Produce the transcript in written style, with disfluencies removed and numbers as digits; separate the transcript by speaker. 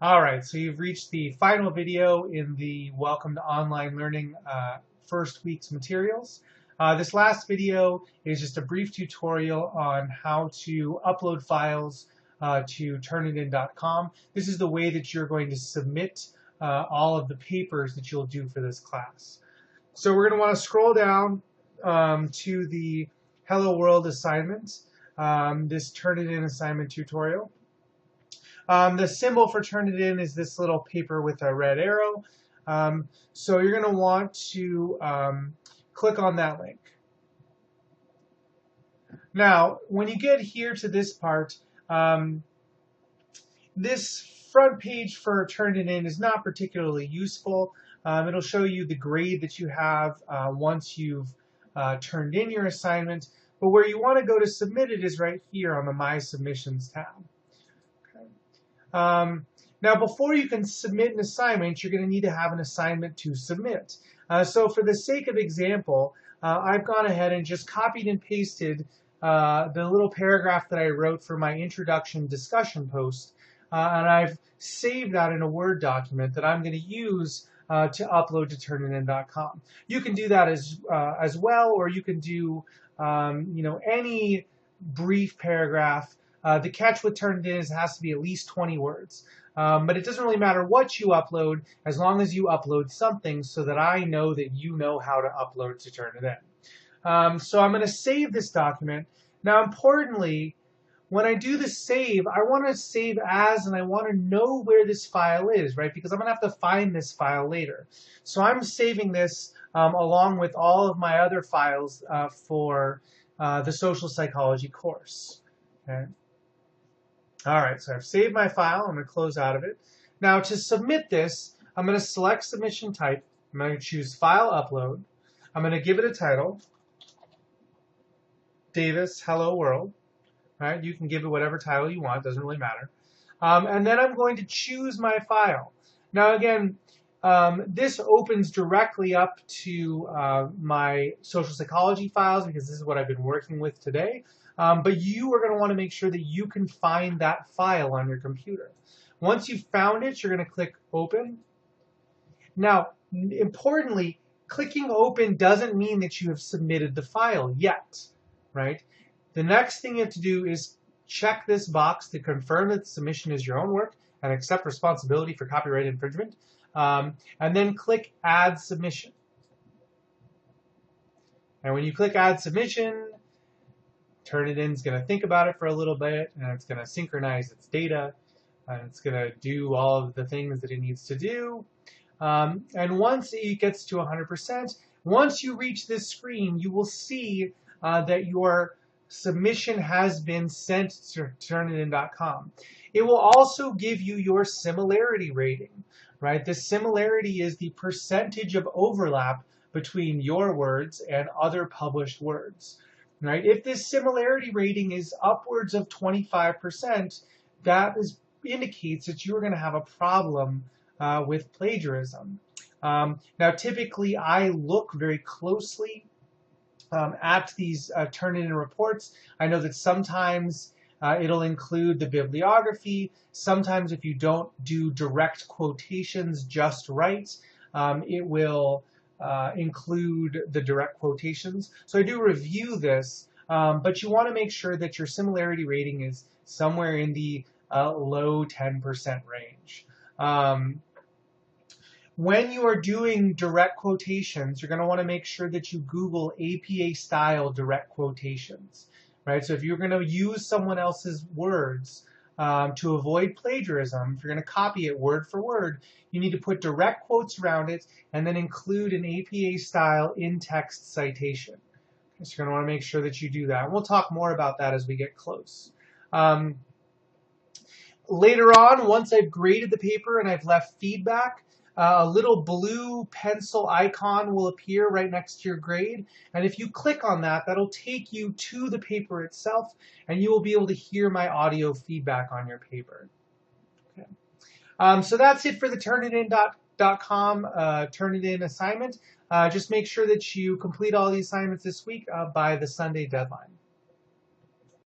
Speaker 1: All right, so you've reached the final video in the Welcome to Online Learning first week's materials. This last video is just a brief tutorial on how to upload files to Turnitin.com. This is the way that you're going to submit all of the papers that you'll do for this class. So we're going to want to scroll down to the Hello World assignment, this Turnitin assignment tutorial. The symbol for Turnitin is this little paper with a red arrow. So you're going to want to click on that link. Now, when you get here to this part, this front page for Turnitin is not particularly useful. It'll show you the grade that you have once you've turned in your assignment. But where you want to go to submit it is right here on the My Submissions tab. Now, before you can submit an assignment, you're going to need to have an assignment to submit. So for the sake of example, I've gone ahead and just copied and pasted the little paragraph that I wrote for my introduction discussion post, and I've saved that in a Word document that I'm going to use to upload to Turnitin.com. You can do that as well, or you can do any brief paragraph. The catch with Turnitin is it has to be at least 20 words. But it doesn't really matter what you upload as long as you upload something so that I know that you know how to upload to Turnitin. So I'm going to save this document. Now, importantly, when I do the save, I want to save as and I want to know where this file is, right? Because I'm going to have to find this file later. So I'm saving this along with all of my other files for the social psychology course. Okay. All right, so I've saved my file. I'm going to close out of it. Now, to submit this, I'm going to select submission type. I'm going to choose File Upload. I'm going to give it a title, Davis Hello World. All right, you can give it whatever title you want. Doesn't really matter. And then I'm going to choose my file. Now, again, this opens directly up to my social psychology files because this is what I've been working with today. But you are going to want to make sure that you can find that file on your computer. Once you've found it, you're going to click Open. Now, importantly, clicking Open doesn't mean that you have submitted the file yet, right? The next thing you have to do is check this box to confirm that the submission is your own work and accept responsibility for copyright infringement, and then click Add Submission. And when you click Add Submission, Turnitin's going to think about it for a little bit, and it's going to synchronize its data, and it's going to do all of the things that it needs to do. And once it gets to 100%, once you reach this screen, you will see that your submission has been sent to Turnitin.com. It will also give you your similarity rating, right? The similarity is the percentage of overlap between your words and other published words. Right? If this similarity rating is upwards of 25%, that indicates that you're going to have a problem with plagiarism. Now, typically, I look very closely at these Turnitin reports. I know that sometimes it'll include the bibliography. Sometimes if you don't do direct quotations just right, it will include the direct quotations. So I do review this, but you want to make sure that your similarity rating is somewhere in the low 10% range. When you are doing direct quotations, you're going to want to make sure that you Google APA-style direct quotations, right? So if you're going to use someone else's words to avoid plagiarism, if you're going to copy it word for word, you need to put direct quotes around it and then include an APA-style in-text citation. Okay, so you're going to want to make sure that you do that. And we'll talk more about that as we get close. Later on, once I've graded the paper and I've left feedback, a little blue pencil icon will appear right next to your grade. And if you click on that, that'll take you to the paper itself, and you will be able to hear my audio feedback on your paper. Okay. So that's it for the Turnitin.com Turnitin assignment. Just make sure that you complete all the assignments this week by the Sunday deadline.